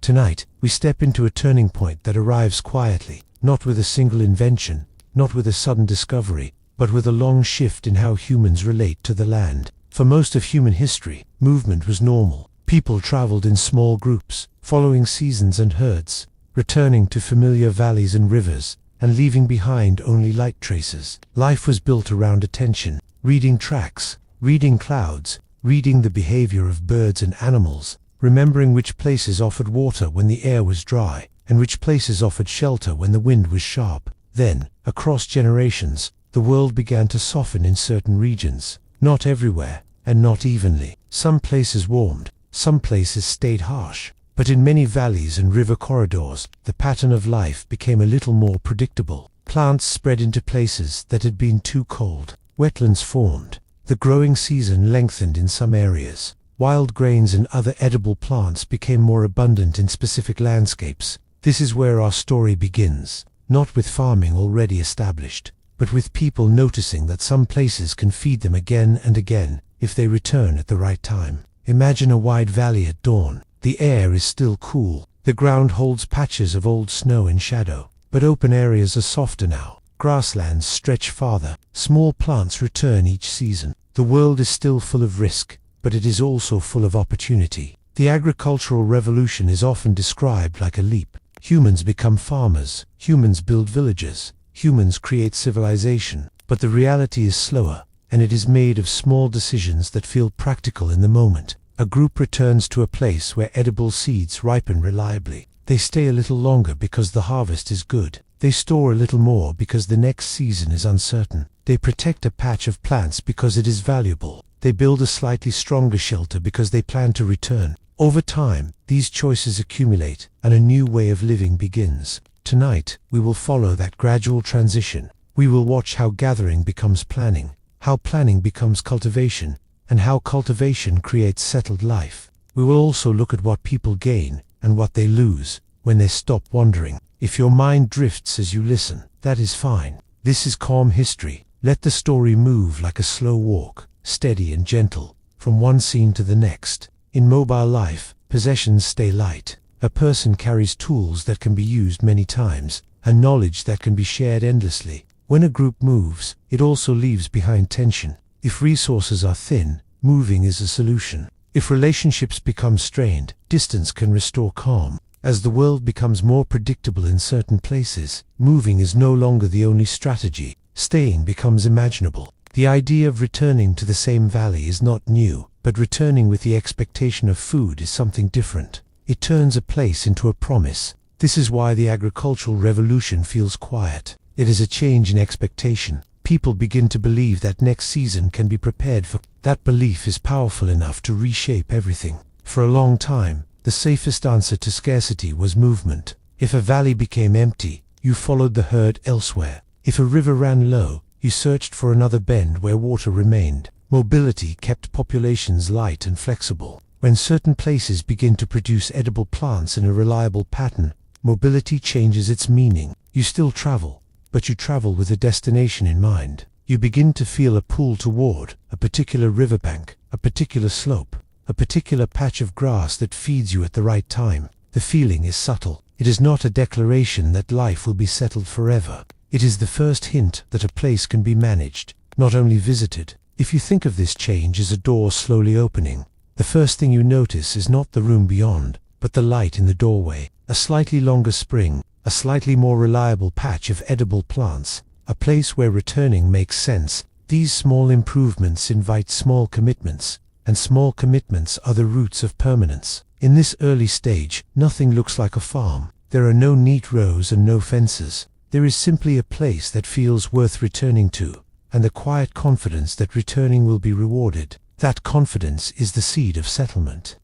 Tonight, we step into a turning point that arrives quietly, not with a single invention, not with a sudden discovery, but with a long shift in how humans relate to the land. For most of human history, movement was normal. People traveled in small groups, following seasons and herds, returning to familiar valleys and rivers, and leaving behind only light traces. Life was built around attention, reading tracks, reading clouds, reading the behavior of birds and animals, remembering which places offered water when the air was dry, and which places offered shelter when the wind was sharp. Then, across generations, the world began to soften in certain regions, not everywhere, and not evenly. Some places warmed, some places stayed harsh, but in many valleys and river corridors, the pattern of life became a little more predictable. Plants spread into places that had been too cold. Wetlands formed. The growing season lengthened in some areas. Wild grains and other edible plants became more abundant in specific landscapes. This is where our story begins, not with farming already established, but with people noticing that some places can feed them again and again if they return at the right time. Imagine a wide valley at dawn. The air is still cool. The ground holds patches of old snow in shadow, but open areas are softer now. Grasslands stretch farther. Small plants return each season. The world is still full of risk, but it is also full of opportunity. The agricultural revolution is often described like a leap. Humans become farmers. Humans build villages. Humans create civilization. But the reality is slower, and it is made of small decisions that feel practical in the moment. A group returns to a place where edible seeds ripen reliably. They stay a little longer because the harvest is good. They store a little more because the next season is uncertain. They protect a patch of plants because it is valuable. They build a slightly stronger shelter because they plan to return. Over time, these choices accumulate, and a new way of living begins. Tonight, we will follow that gradual transition. We will watch how gathering becomes planning, how planning becomes cultivation, and how cultivation creates settled life. We will also look at what people gain and what they lose when they stop wandering. If your mind drifts as you listen, that is fine. This is calm history. Let the story move like a slow walk, steady and gentle, from one scene to the next. In mobile life, possessions stay light. A person carries tools that can be used many times, and knowledge that can be shared endlessly. When a group moves, it also leaves behind tension. If resources are thin, moving is a solution. If relationships become strained, distance can restore calm. As the world becomes more predictable in certain places, moving is no longer the only strategy. Staying becomes imaginable. The idea of returning to the same valley is not new, but returning with the expectation of food is something different. It turns a place into a promise. This is why the agricultural revolution feels quiet. It is a change in expectation. People begin to believe that next season can be prepared for. That belief is powerful enough to reshape everything. For a long time, the safest answer to scarcity was movement. If a valley became empty, you followed the herd elsewhere. If a river ran low, you searched for another bend where water remained. Mobility kept populations light and flexible. When certain places begin to produce edible plants in a reliable pattern, mobility changes its meaning. You still travel, but you travel with a destination in mind. You begin to feel a pull toward a particular riverbank, a particular slope, a particular patch of grass that feeds you at the right time. The feeling is subtle. It is not a declaration that life will be settled forever. It is the first hint that a place can be managed, not only visited. If you think of this change as a door slowly opening, the first thing you notice is not the room beyond, but the light in the doorway. A slightly longer spring, a slightly more reliable patch of edible plants, a place where returning makes sense. These small improvements invite small commitments, and small commitments are the roots of permanence. In this early stage, nothing looks like a farm. There are no neat rows and no fences. There is simply a place that feels worth returning to, and the quiet confidence that returning will be rewarded. That confidence is the seed of settlement.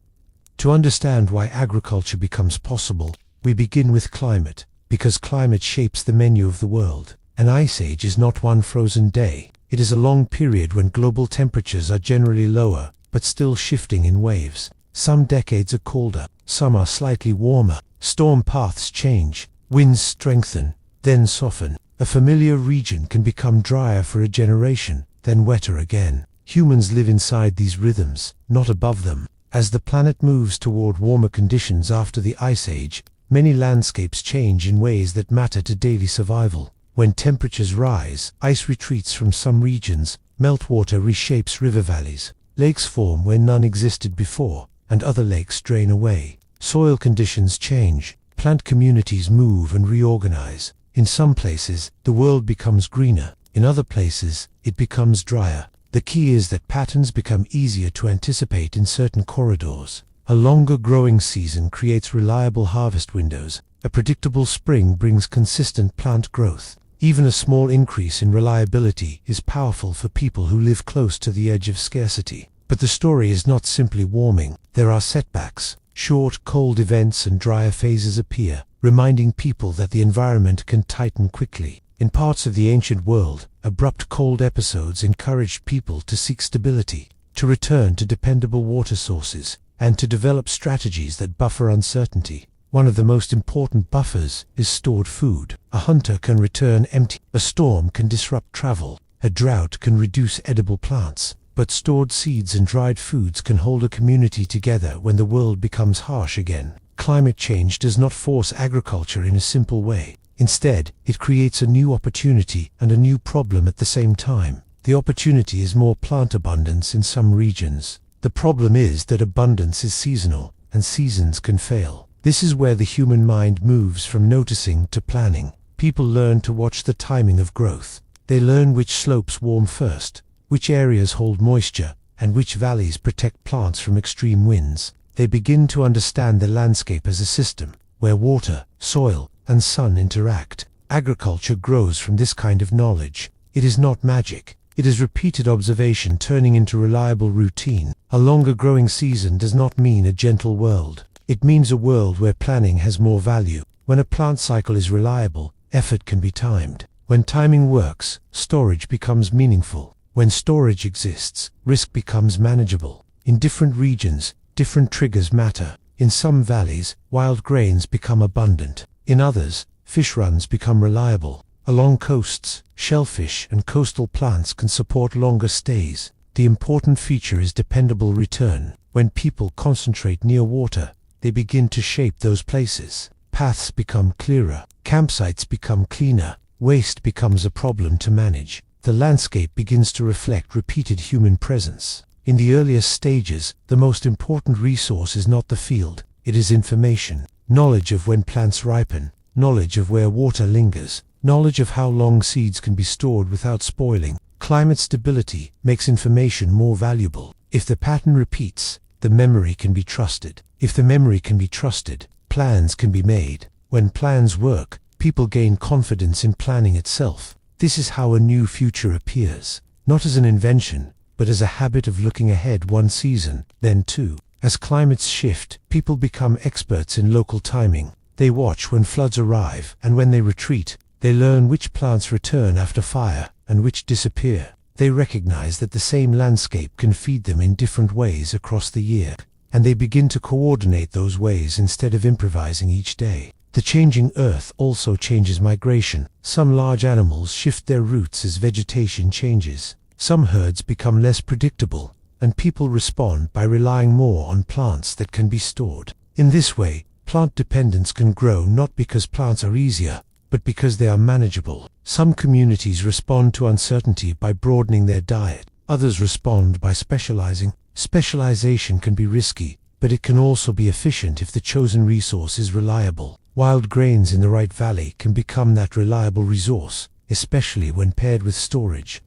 To understand why agriculture becomes possible, we begin with climate, because climate shapes the menu of the world. An ice age is not one frozen day. It is a long period when global temperatures are generally lower, but still shifting in waves. Some decades are colder, some are slightly warmer. Storm paths change, winds strengthen, then soften. A familiar region can become drier for a generation, then wetter again. Humans live inside these rhythms, not above them. As the planet moves toward warmer conditions after the Ice Age, many landscapes change in ways that matter to daily survival. When temperatures rise, ice retreats from some regions, meltwater reshapes river valleys, lakes form where none existed before, and other lakes drain away. Soil conditions change, plant communities move and reorganize. In some places, the world becomes greener. In other places, it becomes drier. The key is that patterns become easier to anticipate in certain corridors. A longer growing season creates reliable harvest windows. A predictable spring brings consistent plant growth. Even a small increase in reliability is powerful for people who live close to the edge of scarcity. But the story is not simply warming. There are setbacks. Short, cold events and drier phases appear, reminding people that the environment can tighten quickly. In parts of the ancient world, abrupt cold episodes encouraged people to seek stability, to return to dependable water sources, and to develop strategies that buffer uncertainty. One of the most important buffers is stored food. A hunter can return empty. A storm can disrupt travel. A drought can reduce edible plants. But stored seeds and dried foods can hold a community together when the world becomes harsh again. Climate change does not force agriculture in a simple way. Instead, it creates a new opportunity and a new problem at the same time. The opportunity is more plant abundance in some regions. The problem is that abundance is seasonal, and seasons can fail. This is where the human mind moves from noticing to planning. People learn to watch the timing of growth. They learn which slopes warm first, which areas hold moisture, and which valleys protect plants from extreme winds. They begin to understand the landscape as a system, where water, soil, and sun interact. Agriculture grows from this kind of knowledge. It is not magic. It is repeated observation turning into reliable routine. A longer growing season does not mean a gentle world. It means a world where planning has more value. When a plant cycle is reliable, effort can be timed. When timing works, storage becomes meaningful. When storage exists, risk becomes manageable. In different regions, different triggers matter. In some valleys, wild grains become abundant. In others, fish runs become reliable. Along coasts, shellfish and coastal plants can support longer stays. The important feature is dependable return. When people concentrate near water, they begin to shape those places. Paths become clearer. Campsites become cleaner. Waste becomes a problem to manage. The landscape begins to reflect repeated human presence. In the earliest stages, the most important resource is not the field, it is information. Knowledge of when plants ripen, knowledge of where water lingers, knowledge of how long seeds can be stored without spoiling. Climate stability makes information more valuable. If the pattern repeats, the memory can be trusted. If the memory can be trusted, plans can be made. When plans work, people gain confidence in planning itself. This is how a new future appears, not as an invention, but as a habit of looking ahead one season, then two. As climates shift, people become experts in local timing. They watch when floods arrive, and when they retreat. They learn which plants return after fire, and which disappear. They recognize that the same landscape can feed them in different ways across the year, and they begin to coordinate those ways instead of improvising each day. The changing earth also changes migration. Some large animals shift their routes as vegetation changes. Some herds become less predictable, and people respond by relying more on plants that can be stored. In this way, plant dependence can grow not because plants are easier, but because they are manageable. Some communities respond to uncertainty by broadening their diet. Others respond by specializing. Specialization can be risky, but it can also be efficient if the chosen resource is reliable. Wild grains in the right valley can become that reliable resource, especially when paired with storage.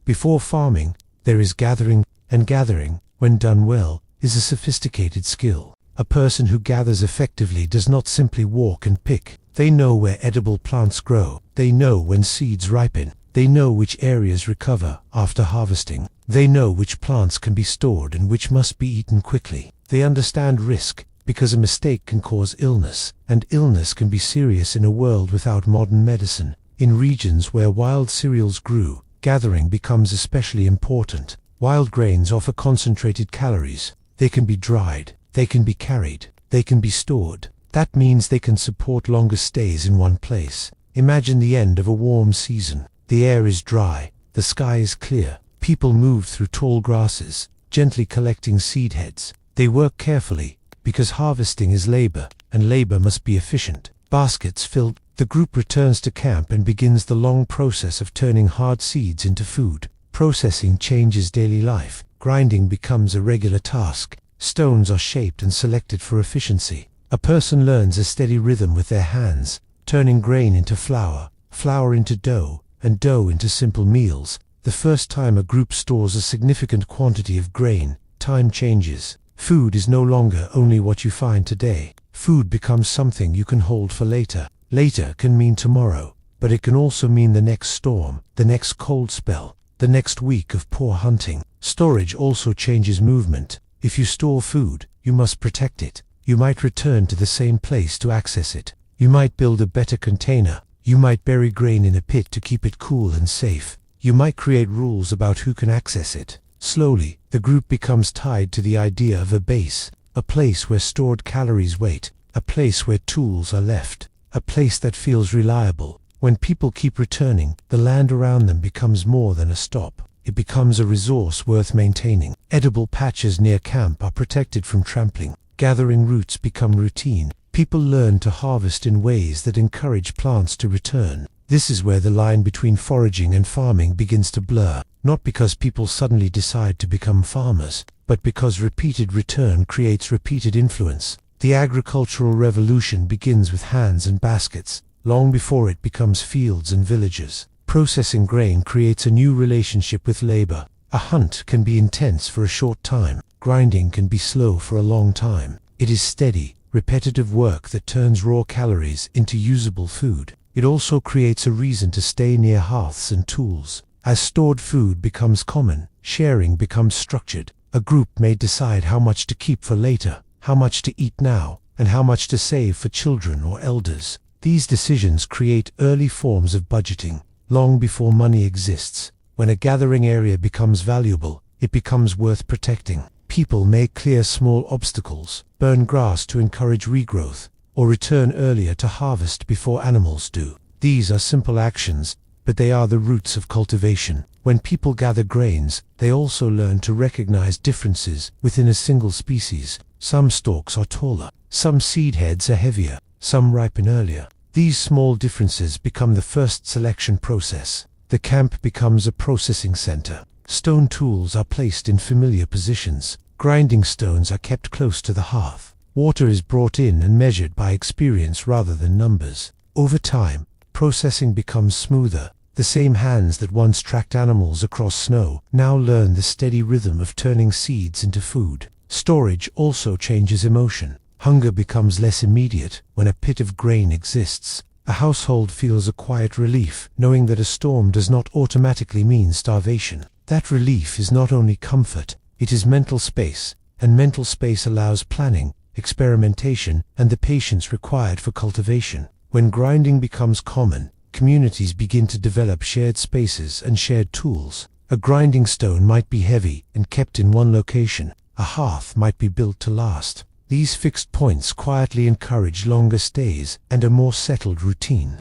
Before farming, there is gathering, and gathering, when done well, is a sophisticated skill. A person who gathers effectively does not simply walk and pick. They know where edible plants grow. They know when seeds ripen. They know which areas recover after harvesting. They know which plants can be stored and which must be eaten quickly. They understand risk, because a mistake can cause illness, and illness can be serious in a world without modern medicine. In regions where wild cereals grew, gathering becomes especially important. Wild grains offer concentrated calories. They can be dried, they can be carried, they can be stored. That means they can support longer stays in one place. Imagine the end of a warm season. The air is dry, the sky is clear. People move through tall grasses, gently collecting seed heads. They work carefully, because harvesting is labor, and labor must be efficient. Baskets filled, the group returns to camp and begins the long process of turning hard seeds into food. Processing changes daily life. Grinding becomes a regular task. Stones are shaped and selected for efficiency. A person learns a steady rhythm with their hands, turning grain into flour, flour into dough, and dough into simple meals. The first time a group stores a significant quantity of grain, time changes. Food is no longer only what you find today. Food becomes something you can hold for later. Later can mean tomorrow, but it can also mean the next storm, the next cold spell, the next week of poor hunting. Storage also changes movement. If you store food, you must protect it. You might return to the same place to access it. You might build a better container. You might bury grain in a pit to keep it cool and safe. You might create rules about who can access it. Slowly, the group becomes tied to the idea of a base, a place where stored calories wait, a place where tools are left, a place that feels reliable. When people keep returning, the land around them becomes more than a stop. It becomes a resource worth maintaining. Edible patches near camp are protected from trampling. Gathering roots become routine. People learn to harvest in ways that encourage plants to return. This is where the line between foraging and farming begins to blur, not because people suddenly decide to become farmers, but because repeated return creates repeated influence. The agricultural revolution begins with hands and baskets, long before it becomes fields and villages. Processing grain creates a new relationship with labor. A hunt can be intense for a short time. Grinding can be slow for a long time. It is steady, repetitive work that turns raw calories into usable food. It also creates a reason to stay near hearths and tools. As stored food becomes common, sharing becomes structured. A group may decide how much to keep for later, how much to eat now, and how much to save for children or elders. These decisions create early forms of budgeting. Long before money exists, when a gathering area becomes valuable, it becomes worth protecting. People may clear small obstacles, burn grass to encourage regrowth, or return earlier to harvest before animals do. These are simple actions, but they are the roots of cultivation. When people gather grains, they also learn to recognize differences within a single species. Some stalks are taller, some seed heads are heavier, some ripen earlier. These small differences become the first selection process. The camp becomes a processing center. Stone tools are placed in familiar positions. Grinding stones are kept close to the hearth. Water is brought in and measured by experience rather than numbers. Over time, processing becomes smoother. The same hands that once tracked animals across snow now learn the steady rhythm of turning seeds into food. Storage also changes emotion. Hunger becomes less immediate when a pit of grain exists. A household feels a quiet relief, knowing that a storm does not automatically mean starvation. That relief is not only comfort, it is mental space, and mental space allows planning, experimentation, and the patience required for cultivation. When grinding becomes common, communities begin to develop shared spaces and shared tools. A grinding stone might be heavy and kept in one location. A hearth might be built to last. These fixed points quietly encourage longer stays and a more settled routine.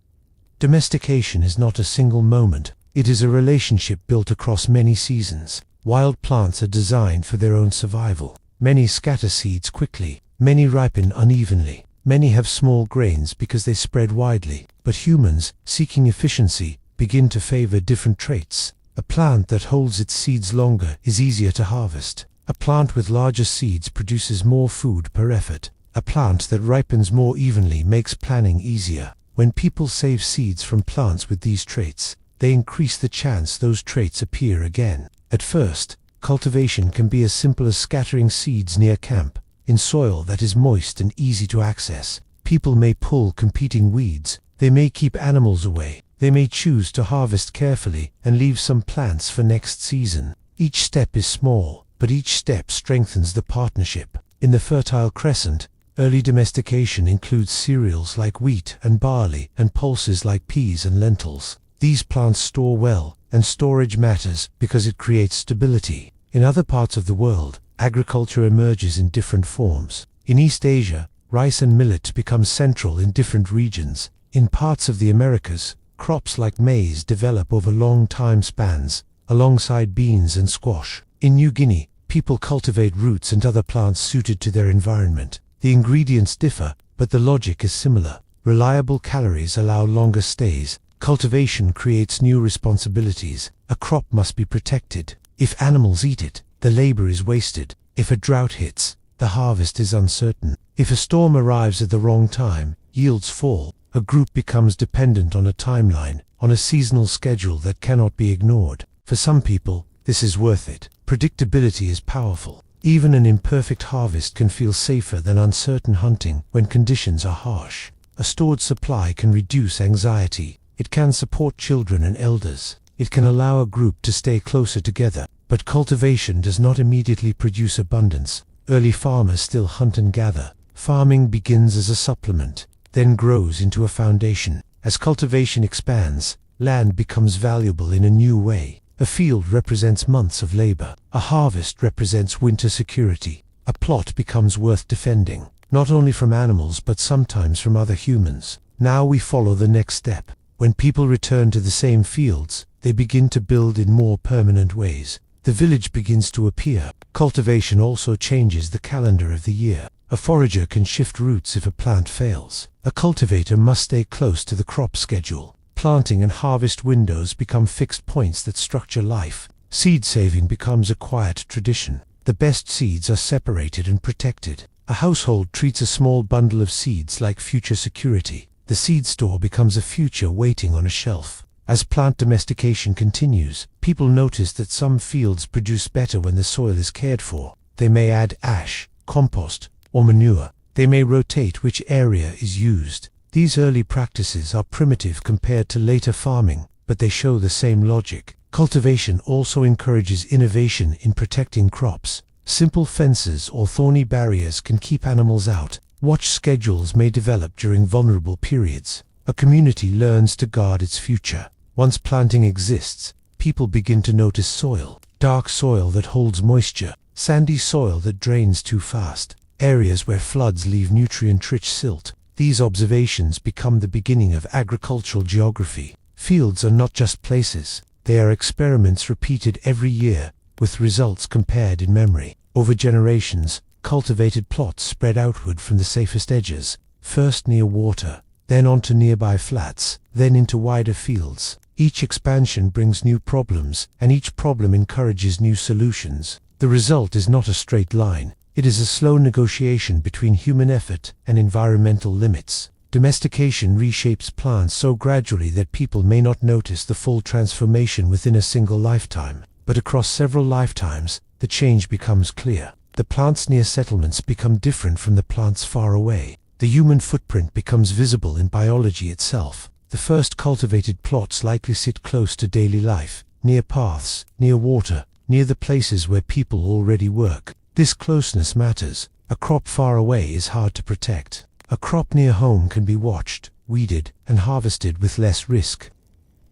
Domestication is not a single moment. It is a relationship built across many seasons. Wild plants are designed for their own survival. Many scatter seeds quickly. Many ripen unevenly. Many have small grains because they spread widely. But humans, seeking efficiency, begin to favor different traits. A plant that holds its seeds longer is easier to harvest. A plant with larger seeds produces more food per effort. A plant that ripens more evenly makes planning easier. When people save seeds from plants with these traits, they increase the chance those traits appear again. At first, cultivation can be as simple as scattering seeds near camp, in soil that is moist and easy to access. People may pull competing weeds. They may keep animals away. They may choose to harvest carefully and leave some plants for next season. Each step is small, but each step strengthens the partnership. In the Fertile Crescent, early domestication includes cereals like wheat and barley and pulses like peas and lentils. These plants store well, and storage matters because it creates stability. In other parts of the world, agriculture emerges in different forms. In East Asia, rice and millet become central in different regions. In parts of the Americas, crops like maize develop over long time spans, alongside beans and squash. In New Guinea, People cultivate roots and other plants suited to their environment. The ingredients differ, but the logic is similar. Reliable calories allow longer stays. Cultivation creates new responsibilities. A crop must be protected. If animals eat it, the labor is wasted. If a drought hits, the harvest is uncertain. If a storm arrives at the wrong time, yields fall. A group becomes dependent on a timeline, on a seasonal schedule that cannot be ignored. For some people, this is worth it. Predictability is powerful. Even an imperfect harvest can feel safer than uncertain hunting when conditions are harsh. A stored supply can reduce anxiety. It can support children and elders. It can allow a group to stay closer together. But cultivation does not immediately produce abundance. Early farmers still hunt and gather. Farming begins as a supplement, then grows into a foundation. As cultivation expands, land becomes valuable in a new way. A field represents months of labor. A harvest represents winter security. A plot becomes worth defending, not only from animals but sometimes from other humans. Now we follow the next step. When people return to the same fields, they begin to build in more permanent ways. The village begins to appear. Cultivation also changes the calendar of the year. A forager can shift routes if a plant fails. A cultivator must stay close to the crop schedule. Planting and harvest windows become fixed points that structure life. Seed saving becomes a quiet tradition. The best seeds are separated and protected. A household treats a small bundle of seeds like future security. The seed store becomes a future waiting on a shelf. As plant domestication continues, people notice that some fields produce better when the soil is cared for. They may add ash, compost, or manure. They may rotate which area is used. These early practices are primitive compared to later farming, but they show the same logic. Cultivation also encourages innovation in protecting crops. Simple fences or thorny barriers can keep animals out. Watch schedules may develop during vulnerable periods. A community learns to guard its future. Once planting exists, people begin to notice soil. Dark soil that holds moisture, sandy soil that drains too fast, areas where floods leave nutrient-rich silt. These observations become the beginning of agricultural geography. Fields are not just places, they are experiments repeated every year, with results compared in memory. Over generations, cultivated plots spread outward from the safest edges, first near water, then onto nearby flats, then into wider fields. Each expansion brings new problems, and each problem encourages new solutions. The result is not a straight line. It is a slow negotiation between human effort and environmental limits. Domestication reshapes plants so gradually that people may not notice the full transformation within a single lifetime. But across several lifetimes, the change becomes clear. The plants near settlements become different from the plants far away. The human footprint becomes visible in biology itself. The first cultivated plots likely sit close to daily life, near paths, near water, near the places where people already work. This closeness matters. A crop far away is hard to protect. A crop near home can be watched, weeded, and harvested with less risk.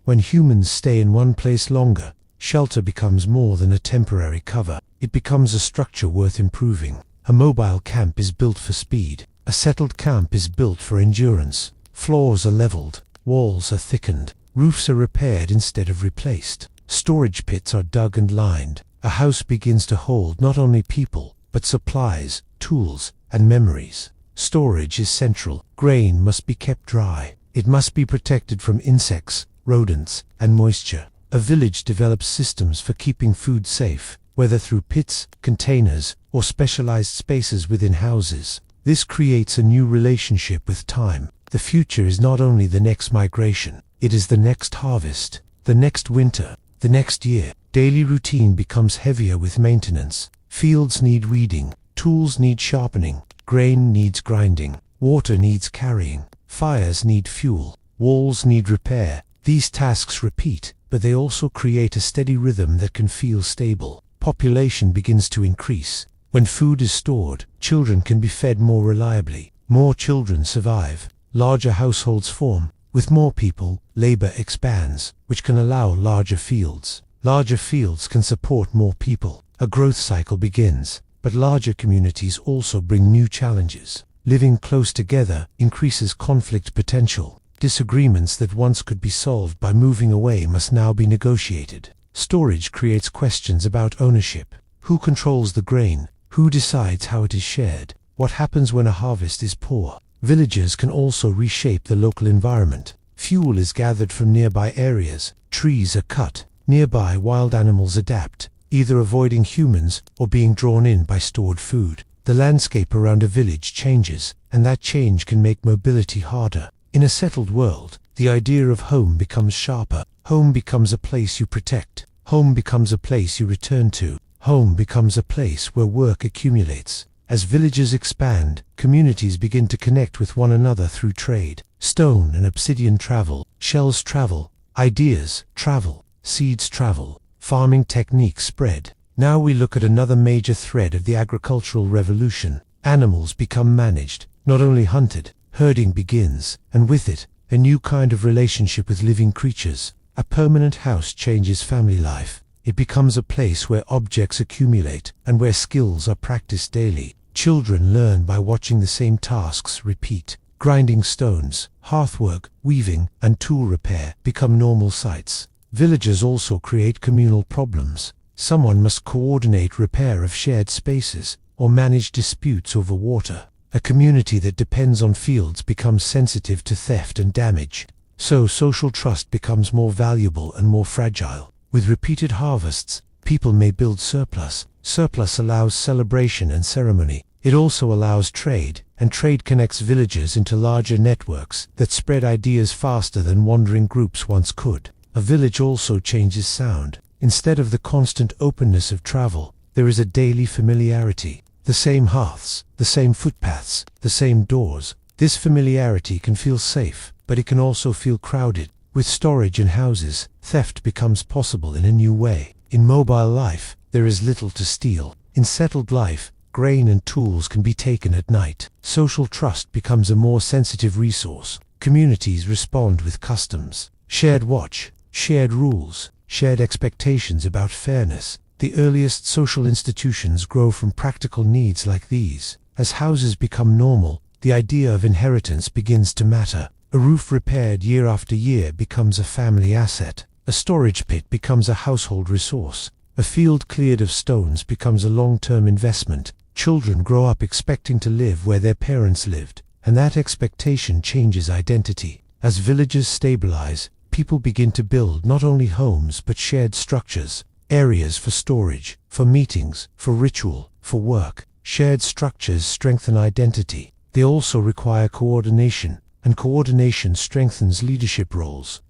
When humans stay in one place longer, shelter becomes more than a temporary cover. It becomes a structure worth improving. A mobile camp is built for speed. A settled camp is built for endurance. Floors are leveled. Walls are thickened. Roofs are repaired instead of replaced. Storage pits are dug and lined. A house begins to hold not only people, but supplies, tools, and memories. Storage is central. Grain must be kept dry. It must be protected from insects, rodents, and moisture. A village develops systems for keeping food safe, whether through pits, containers, or specialized spaces within houses. This creates a new relationship with time. The future is not only the next migration, it is the next harvest, the next winter, the next year. Daily routine becomes heavier with maintenance. Fields need weeding, tools need sharpening, grain needs grinding, water needs carrying, fires need fuel, walls need repair. These tasks repeat, but they also create a steady rhythm that can feel stable. Population begins to increase. When food is stored, children can be fed more reliably. More children survive. Larger households form. With more people, labor expands, which can allow larger fields. Larger fields can support more people. A growth cycle begins, but larger communities also bring new challenges. Living close together increases conflict potential. Disagreements that once could be solved by moving away must now be negotiated. Storage creates questions about ownership. Who controls the grain? Who decides how it is shared? What happens when a harvest is poor? Villagers can also reshape the local environment. Fuel is gathered from nearby areas. Trees are cut. Nearby wild animals adapt, either avoiding humans or being drawn in by stored food. The landscape around a village changes, and that change can make mobility harder. In a settled world, the idea of home becomes sharper. Home becomes a place you protect. Home becomes a place you return to. Home becomes a place where work accumulates. As villages expand, communities begin to connect with one another through trade. Stone and obsidian travel, shells travel, ideas travel, seeds travel, farming techniques spread. Now we look at another major thread of the agricultural revolution. Animals become managed, not only hunted. Herding begins, and with it, a new kind of relationship with living creatures. A permanent house changes family life. It becomes a place where objects accumulate and where skills are practiced daily. Children learn by watching the same tasks repeat. Grinding stones, hearthwork, weaving, and tool repair become normal sights. Villages also create communal problems. Someone must coordinate repair of shared spaces or manage disputes over water. A community that depends on fields becomes sensitive to theft and damage. So social trust becomes more valuable and more fragile. With repeated harvests, people may build surplus. Surplus allows celebration and ceremony. It also allows trade, and trade connects villages into larger networks that spread ideas faster than wandering groups once could. A village also changes sound. Instead of the constant openness of travel, there is a daily familiarity. The same hearths, the same footpaths, the same doors. This familiarity can feel safe, but it can also feel crowded. With storage in houses, theft becomes possible in a new way. In mobile life, there is little to steal. In settled life, grain and tools can be taken at night. Social trust becomes a more sensitive resource. Communities respond with customs. Shared watch, shared rules, shared expectations about fairness. The earliest social institutions grow from practical needs like these. As houses become normal, the idea of inheritance begins to matter. A roof repaired year after year becomes a family asset. A storage pit becomes a household resource. A field cleared of stones becomes a long-term investment. Children grow up expecting to live where their parents lived, and that expectation changes identity. As villages stabilize, people begin to build not only homes but shared structures. Areas for storage, for meetings, for ritual, for work. Shared structures strengthen identity. They also require coordination, and coordination strengthens leadership roles.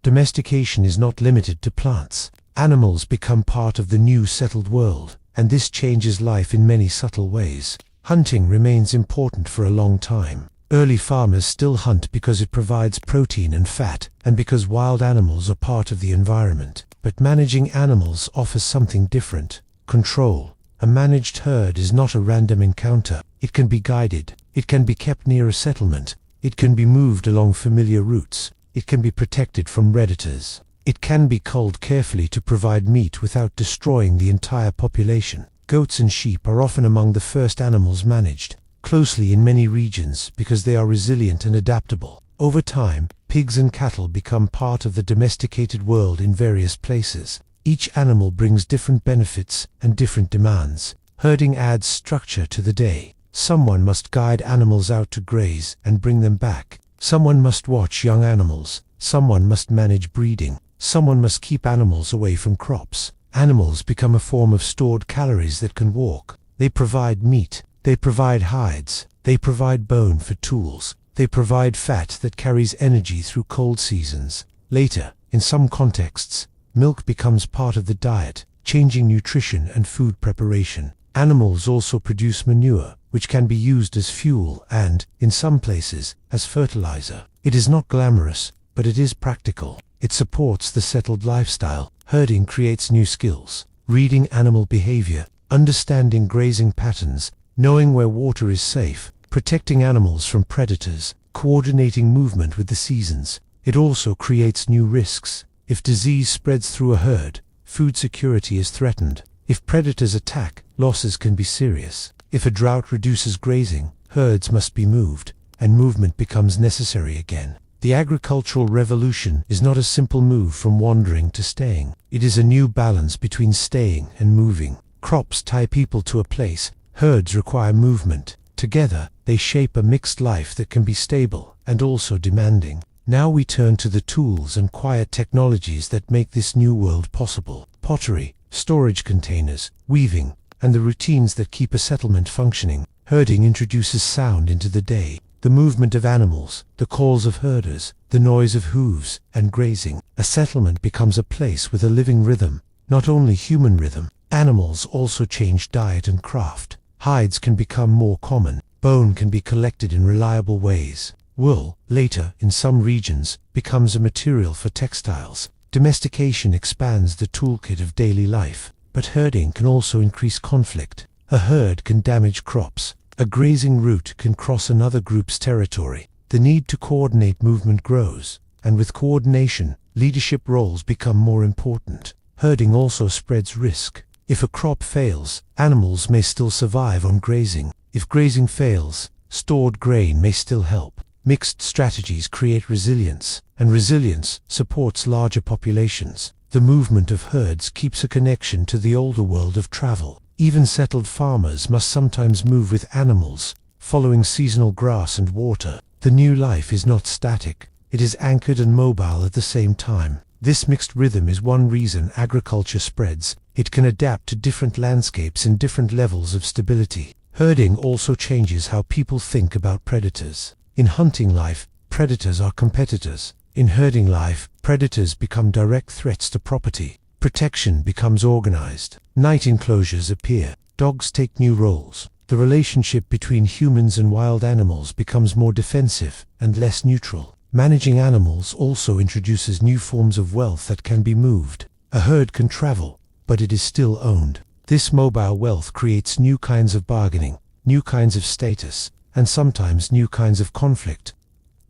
Domestication is not limited to plants. Animals become part of the new settled world, and this changes life in many subtle ways. Hunting remains important for a long time. Early farmers still hunt because it provides protein and fat, and because wild animals are part of the environment. But managing animals offers something different: control. A managed herd is not a random encounter. It can be guided. It can be kept near a settlement. It can be moved along familiar routes. It can be protected from predators. It can be culled carefully to provide meat without destroying the entire population. Goats and sheep are often among the first animals managed closely in many regions because they are resilient and adaptable. Over time, pigs and cattle become part of the domesticated world in various places. Each animal brings different benefits and different demands. Herding adds structure to the day. Someone must guide animals out to graze and bring them back. Someone must watch young animals. Someone must manage breeding. Someone must keep animals away from crops. Animals become a form of stored calories that can walk. They provide meat. They provide hides. They provide bone for tools. They provide fat that carries energy through cold seasons. Later, in some contexts, milk becomes part of the diet, changing nutrition and food preparation. Animals also produce manure, which can be used as fuel and, in some places, as fertilizer. It is not glamorous, but it is practical. It supports the settled lifestyle. Herding creates new skills. Reading animal behavior, understanding grazing patterns, knowing where water is safe, protecting animals from predators, coordinating movement with the seasons. It also creates new risks. If disease spreads through a herd, food security is threatened. If predators attack, losses can be serious. If a drought reduces grazing, herds must be moved, and movement becomes necessary again. The agricultural revolution is not a simple move from wandering to staying. It is a new balance between staying and moving. Crops tie people to a place, herds require movement. Together, they shape a mixed life that can be stable and also demanding. Now we turn to the tools and quiet technologies that make this new world possible. Pottery, storage containers, weaving, and the routines that keep a settlement functioning. Herding introduces sound into the day. The movement of animals, the calls of herders, the noise of hooves, and grazing. A settlement becomes a place with a living rhythm, not only human rhythm. Animals also change diet and craft. Hides can become more common. Bone can be collected in reliable ways. Wool, later, in some regions, becomes a material for textiles. Domestication expands the toolkit of daily life, but herding can also increase conflict. A herd can damage crops. A grazing route can cross another group's territory. The need to coordinate movement grows, and with coordination, leadership roles become more important. Herding also spreads risk. If a crop fails, animals may still survive on grazing. If grazing fails, stored grain may still help. Mixed strategies create resilience, and resilience supports larger populations. The movement of herds keeps a connection to the older world of travel. Even settled farmers must sometimes move with animals, following seasonal grass and water. The new life is not static, it is anchored and mobile at the same time. This mixed rhythm is one reason agriculture spreads. It can adapt to different landscapes and different levels of stability. Herding also changes how people think about predators. In hunting life, predators are competitors. In herding life, predators become direct threats to property. Protection becomes organized. Night enclosures appear. Dogs take new roles. The relationship between humans and wild animals becomes more defensive and less neutral. Managing animals also introduces new forms of wealth that can be moved. A herd can travel, but it is still owned. This mobile wealth creates new kinds of bargaining, new kinds of status, and sometimes new kinds of conflict.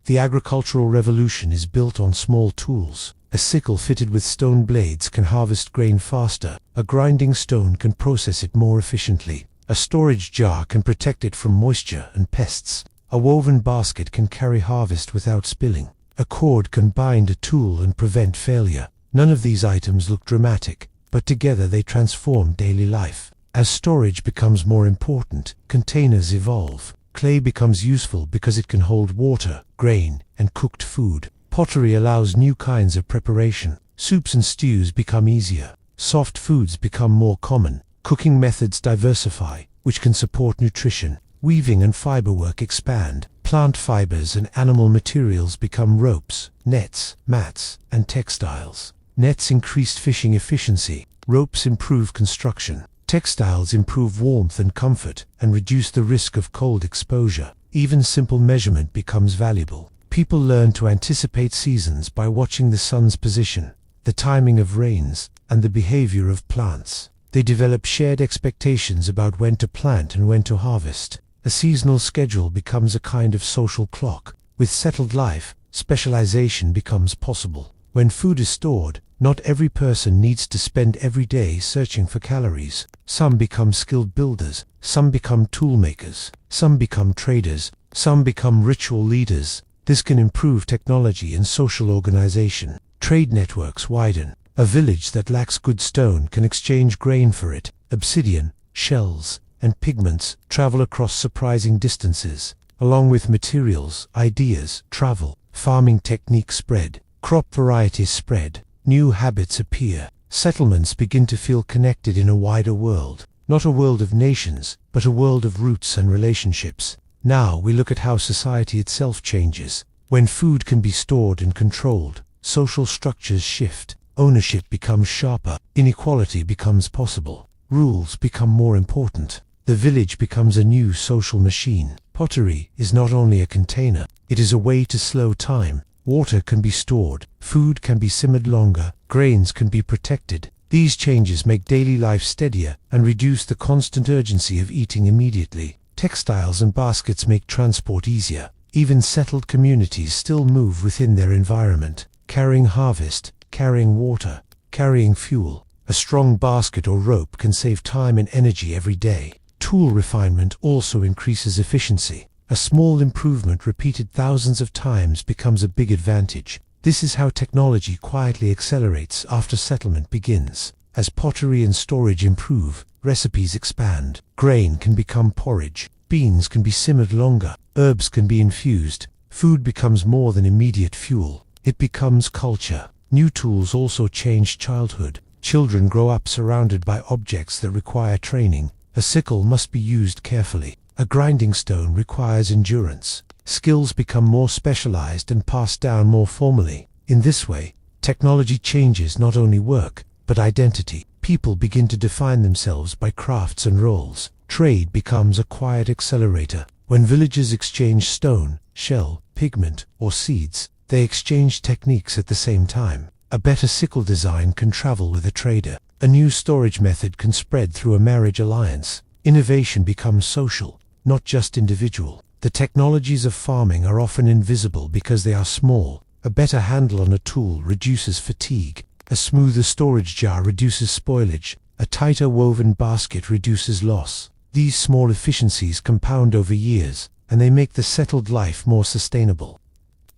The agricultural revolution is built on small tools. A sickle fitted with stone blades can harvest grain faster. A grinding stone can process it more efficiently. A storage jar can protect it from moisture and pests. A woven basket can carry harvest without spilling. A cord can bind a tool and prevent failure. None of these items look dramatic, but together they transform daily life. As storage becomes more important, containers evolve. Clay becomes useful because it can hold water, grain, and cooked food. Pottery allows new kinds of preparation. Soups and stews become easier. Soft foods become more common. Cooking methods diversify, which can support nutrition. Weaving and fiberwork expand. Plant fibers and animal materials become ropes, nets, mats, and textiles. Nets increase fishing efficiency. Ropes improve construction. Textiles improve warmth and comfort, and reduce the risk of cold exposure. Even simple measurement becomes valuable. People learn to anticipate seasons by watching the sun's position, the timing of rains, and the behavior of plants. They develop shared expectations about when to plant and when to harvest. A seasonal schedule becomes a kind of social clock. With settled life, specialization becomes possible. When food is stored, not every person needs to spend every day searching for calories. Some become skilled builders, some become tool makers, some become traders, some become ritual leaders. This can improve technology and social organization. Trade networks widen. A village that lacks good stone can exchange grain for it. Obsidian, shells, and pigments travel across surprising distances. Along with materials, ideas travel. Farming techniques spread. Crop varieties spread. New habits appear. Settlements begin to feel connected in a wider world. Not a world of nations, but a world of roots and relationships. Now we look at how society itself changes. When food can be stored and controlled, social structures shift. Ownership becomes sharper. Inequality becomes possible. Rules become more important. The village becomes a new social machine. Pottery is not only a container, it is a way to slow time. Water can be stored, food can be simmered longer, grains can be protected. These changes make daily life steadier and reduce the constant urgency of eating immediately. Textiles and baskets make transport easier. Even settled communities still move within their environment, carrying harvest, carrying water, carrying fuel. A strong basket or rope can save time and energy every day. Tool refinement also increases efficiency. A small improvement repeated thousands of times becomes a big advantage. This is how technology quietly accelerates after settlement begins. As pottery and storage improve, recipes expand. Grain can become porridge, beans can be simmered longer, herbs can be infused. Food becomes more than immediate fuel. It becomes culture. New tools also change childhood. Children grow up surrounded by objects that require training. A sickle must be used carefully. A grinding stone requires endurance. Skills become more specialized and passed down more formally. In this way, technology changes not only work, but identity. People begin to define themselves by crafts and roles. Trade becomes a quiet accelerator. When villagers exchange stone, shell, pigment, or seeds, they exchange techniques at the same time. A better sickle design can travel with a trader. A new storage method can spread through a marriage alliance. Innovation becomes social, not just individual. The technologies of farming are often invisible because they are small. A better handle on a tool reduces fatigue. A smoother storage jar reduces spoilage. A tighter woven basket reduces loss. These small efficiencies compound over years, and they make the settled life more sustainable.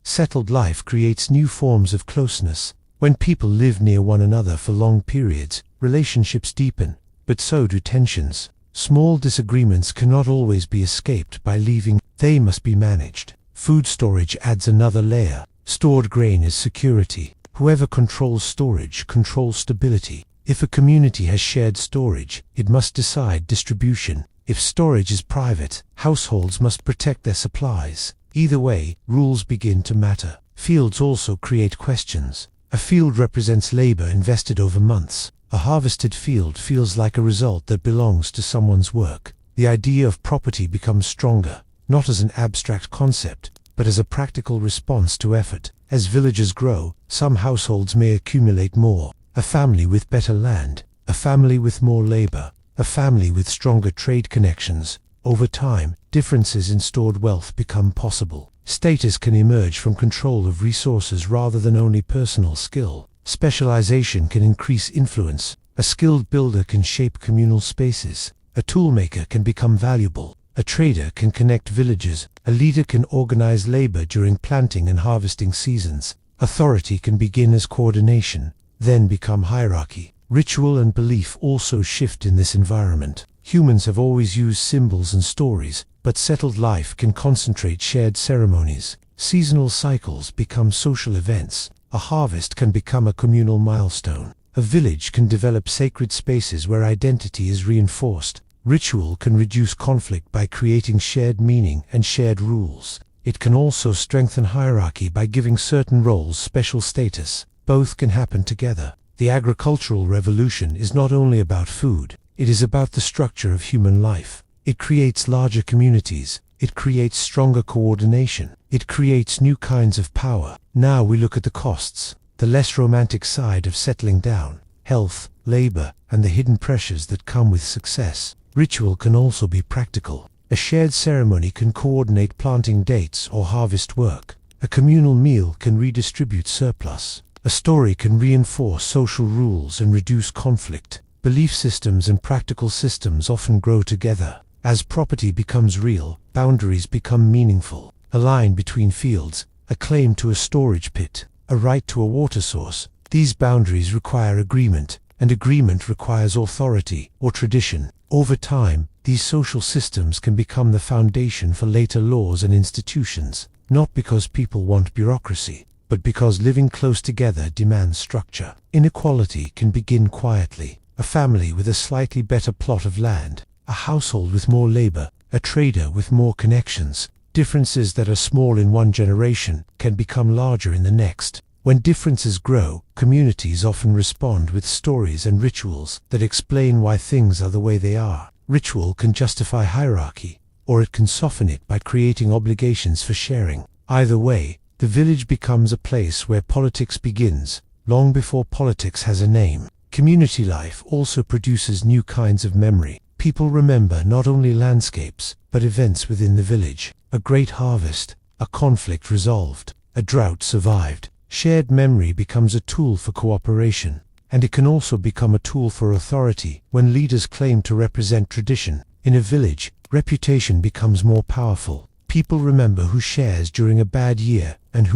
Settled life creates new forms of closeness. When people live near one another for long periods, relationships deepen, but so do tensions. Small disagreements cannot always be escaped by leaving, they must be managed. Food storage adds another layer. Stored grain is security. Whoever controls storage controls stability. If a community has shared storage, it must decide distribution. If storage is private, households must protect their supplies. Either way, rules begin to matter. Fields also create questions. A field represents labor invested over months. A harvested field feels like a result that belongs to someone's work. The idea of property becomes stronger, not as an abstract concept, but as a practical response to effort. As villages grow, some households may accumulate more. A family with better land, a family with more labor, a family with stronger trade connections. Over time, differences in stored wealth become possible. Status can emerge from control of resources rather than only personal skill. Specialization can increase influence. A skilled builder can shape communal spaces. A toolmaker can become valuable. A trader can connect villages. A leader can organize labor during planting and harvesting seasons. Authority can begin as coordination, then become hierarchy. Ritual and belief also shift in this environment. Humans have always used symbols and stories, but settled life can concentrate shared ceremonies. Seasonal cycles become social events. A harvest can become a communal milestone. A village can develop sacred spaces where identity is reinforced. Ritual can reduce conflict by creating shared meaning and shared rules. It can also strengthen hierarchy by giving certain roles special status. Both can happen together. The agricultural revolution is not only about food, it is about the structure of human life. It creates larger communities. It creates stronger coordination. It creates new kinds of power. Now we look at the costs, the less romantic side of settling down, health, labor, and the hidden pressures that come with success. Ritual can also be practical. A shared ceremony can coordinate planting dates or harvest work. A communal meal can redistribute surplus. A story can reinforce social rules and reduce conflict. Belief systems and practical systems often grow together. As property becomes real, boundaries become meaningful. A line between fields, a claim to a storage pit, a right to a water source. These boundaries require agreement, and agreement requires authority or tradition. Over time, these social systems can become the foundation for later laws and institutions, not because people want bureaucracy, but because living close together demands structure. Inequality can begin quietly. A family with a slightly better plot of land, a household with more labor, a trader with more connections. Differences that are small in one generation can become larger in the next. When differences grow, communities often respond with stories and rituals that explain why things are the way they are. Ritual can justify hierarchy, or it can soften it by creating obligations for sharing. Either way, the village becomes a place where politics begins, long before politics has a name. Community life also produces new kinds of memory. People remember not only landscapes, but events within the village. A great harvest, a conflict resolved, a drought survived. Shared memory becomes a tool for cooperation, and it can also become a tool for authority when leaders claim to represent tradition. In a village, reputation becomes more powerful. People remember who shares during a bad year and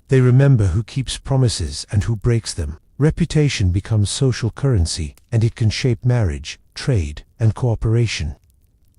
they remember who keeps promises and who breaks them. Reputation becomes social currency, and it can shape marriage, trade, and cooperation.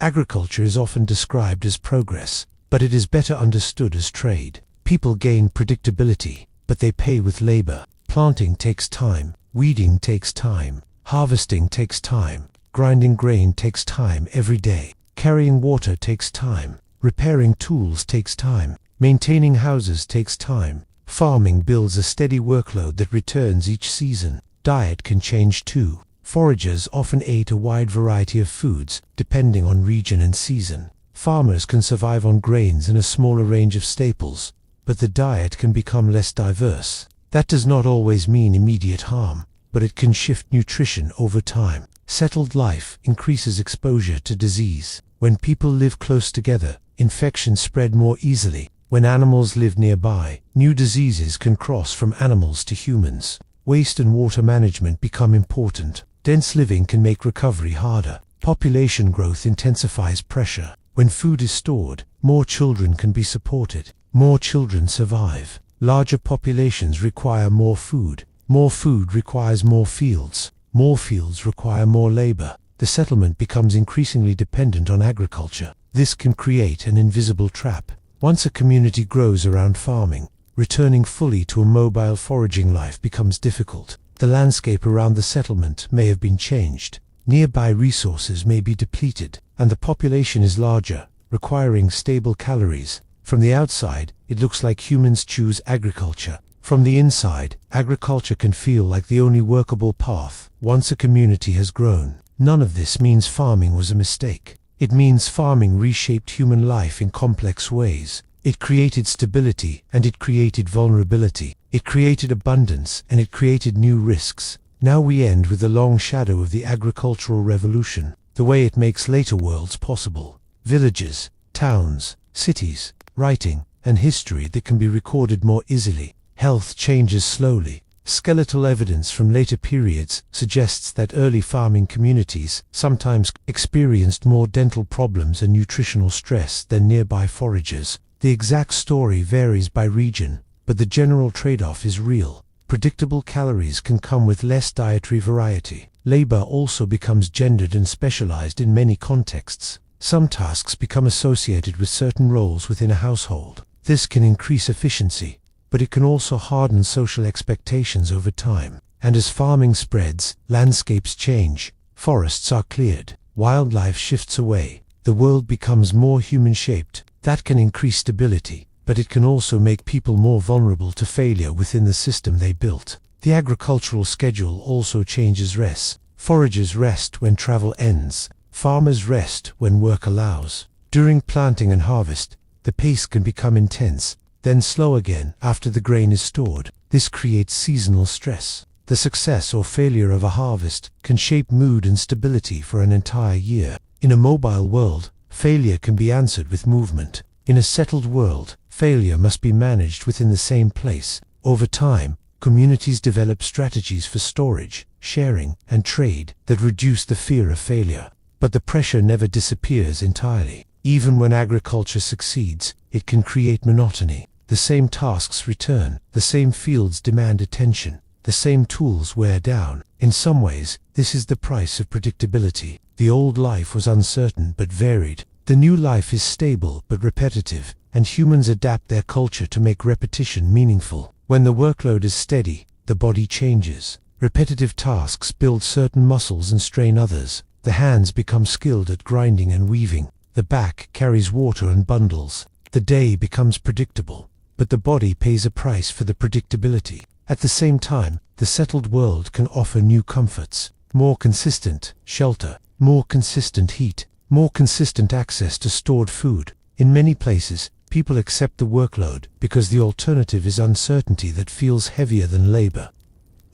Agriculture is often described as progress, but it is better understood as trade. People gain predictability, but they pay with labor. Planting takes time, weeding takes time, harvesting takes time, grinding grain takes time every day, carrying water takes time, repairing tools takes time, maintaining houses takes time. Farming builds a steady workload that returns each season. Diet can change too. Foragers often eat a wide variety of foods, depending on region and season. Farmers can survive on grains and a smaller range of staples, but the diet can become less diverse. That does not always mean immediate harm, but it can shift nutrition over time. Settled life increases exposure to disease. When people live close together, infections spread more easily. When animals live nearby, new diseases can cross from animals to humans. Waste and water management become important. Dense living can make recovery harder. Population growth intensifies pressure. When food is stored, more children can be supported. More children survive. Larger populations require more food. More food requires more fields. More fields require more labor. The settlement becomes increasingly dependent on agriculture. This can create an invisible trap. Once a community grows around farming, returning fully to a mobile foraging life becomes difficult. The landscape around the settlement may have been changed. Nearby resources may be depleted, and the population is larger, requiring stable calories. From the outside, it looks like humans choose agriculture. From the inside, agriculture can feel like the only workable path. Once a community has grown, none of this means farming was a mistake. It means farming reshaped human life in complex ways. It created stability and it created vulnerability. It created abundance and it created new risks. Now we end with the long shadow of the agricultural revolution, the way it makes later worlds possible. Villages, towns, cities, writing, and history that can be recorded more easily. Health changes slowly. Skeletal evidence from later periods suggests that early farming communities sometimes experienced more dental problems and nutritional stress than nearby foragers. The exact story varies by region, but the general trade-off is real. Predictable calories can come with less dietary variety. Labor also becomes gendered and specialized in many contexts. Some tasks become associated with certain roles within a household. This can increase efficiency, but it can also harden social expectations over time. And as farming spreads, landscapes change, forests are cleared, wildlife shifts away, the world becomes more human-shaped. That can increase stability, but it can also make people more vulnerable to failure within the system they built. The agricultural schedule also changes rest. Foragers rest when travel ends. Farmers rest when work allows. During planting and harvest, the pace can become intense, then slow again after the grain is stored. This creates seasonal stress. The success or failure of a harvest can shape mood and stability for an entire year. In a mobile world, failure can be answered with movement. In a settled world, failure must be managed within the same place. Over time, communities develop strategies for storage, sharing, and trade that reduce the fear of failure. But the pressure never disappears entirely. Even when agriculture succeeds, it can create monotony. The same tasks return, the same fields demand attention, the same tools wear down. In some ways, this is the price of predictability. The old life was uncertain but varied. The new life is stable but repetitive, and humans adapt their culture to make repetition meaningful. When the workload is steady, the body changes. Repetitive tasks build certain muscles and strain others. The hands become skilled at grinding and weaving. The back carries water and bundles. The day becomes predictable, but the body pays a price for the predictability. At the same time, the settled world can offer new comforts. More consistent shelter, more consistent heat, more consistent access to stored food. In many places, people accept the workload because the alternative is uncertainty that feels heavier than labor.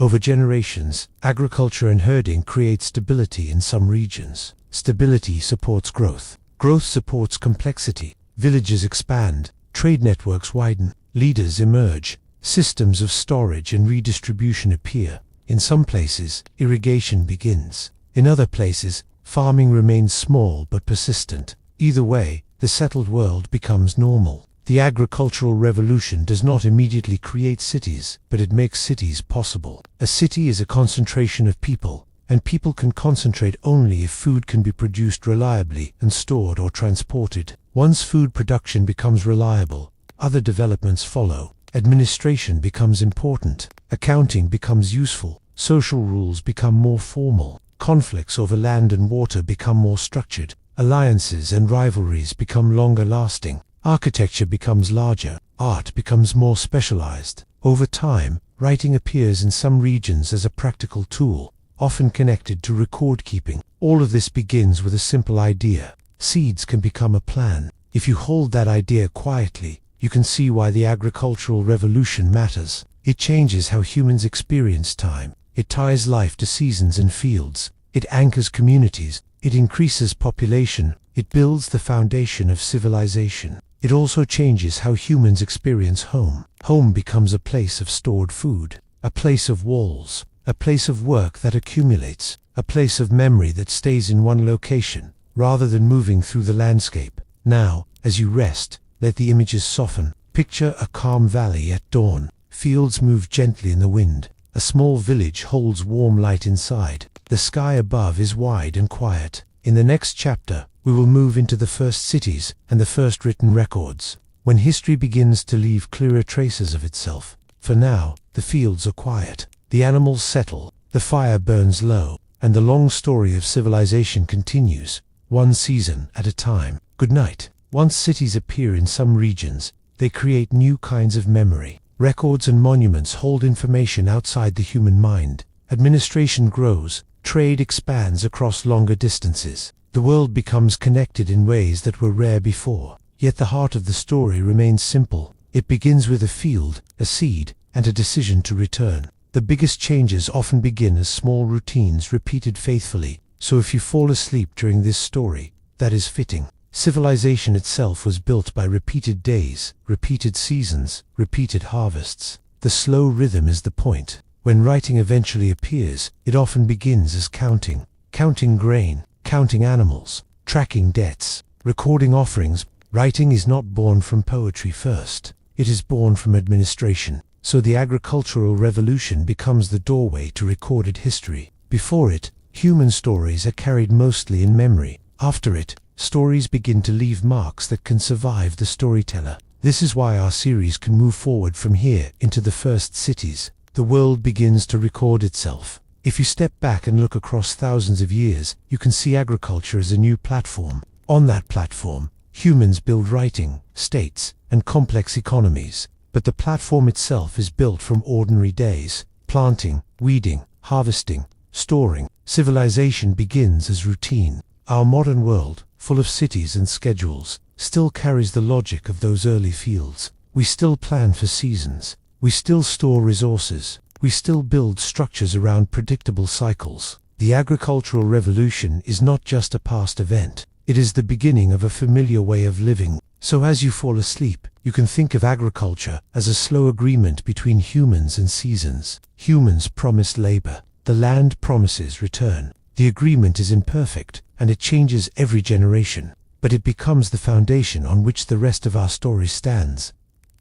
Over generations, agriculture and herding create stability in some regions. Stability supports growth. Growth supports complexity. Villages expand, trade networks widen, leaders emerge, systems of storage and redistribution appear. In some places, irrigation begins. In other places, farming remains small but persistent. Either way, the settled world becomes normal. The agricultural revolution does not immediately create cities, but it makes cities possible. A city is a concentration of people, and people can concentrate only if food can be produced reliably and stored or transported. Once food production becomes reliable, other developments follow. Administration becomes important, accounting becomes useful, social rules become more formal, conflicts over land and water become more structured, alliances and rivalries become longer lasting, architecture becomes larger, art becomes more specialized. Over time, writing appears in some regions as a practical tool, often connected to record keeping. All of this begins with a simple idea. Seeds can become a plan. If you hold that idea quietly, you can see why the agricultural revolution matters. It changes how humans experience time. It ties life to seasons and fields. It anchors communities. It increases population. It builds the foundation of civilization. It also changes how humans experience home. Home becomes a place of stored food, a place of walls, a place of work that accumulates, a place of memory that stays in one location, rather than moving through the landscape. Now, as you rest, let the images soften. Picture a calm valley at dawn. Fields move gently in the wind. A small village holds warm light inside. The sky above is wide and quiet. In the next chapter, we will move into the first cities and the first written records, when history begins to leave clearer traces of itself. For now, the fields are quiet. The animals settle, the fire burns low, and the long story of civilization continues, one season at a time. Good night. Once cities appear in some regions, they create new kinds of memory. Records and monuments hold information outside the human mind. Administration grows, trade expands across longer distances. The world becomes connected in ways that were rare before. Yet the heart of the story remains simple. It begins with a field, a seed, and a decision to return. The biggest changes often begin as small routines repeated faithfully, so if you fall asleep during this story, that is fitting. Civilization itself was built by repeated days, repeated seasons, repeated harvests. The slow rhythm is the point. When writing eventually appears, it often begins as counting. Counting grain, counting animals, tracking debts, recording offerings. Writing is not born from poetry first. It is born from administration. So the agricultural revolution becomes the doorway to recorded history. Before it, human stories are carried mostly in memory. After it, stories begin to leave marks that can survive the storyteller. This is why our series can move forward from here into the first cities. The world begins to record itself. If you step back and look across thousands of years, you can see agriculture as a new platform. On that platform, humans build writing, states, and complex economies. But the platform itself is built from ordinary days. Planting, weeding, harvesting, storing. Civilization begins as routine. Our modern world, full of cities and schedules, still carries the logic of those early fields. We still plan for seasons. We still store resources. We still build structures around predictable cycles. The agricultural revolution is not just a past event. It is the beginning of a familiar way of living. So as you fall asleep, you can think of agriculture as a slow agreement between humans and seasons. Humans promise labor. The land promises return. The agreement is imperfect, and it changes every generation. But it becomes the foundation on which the rest of our story stands.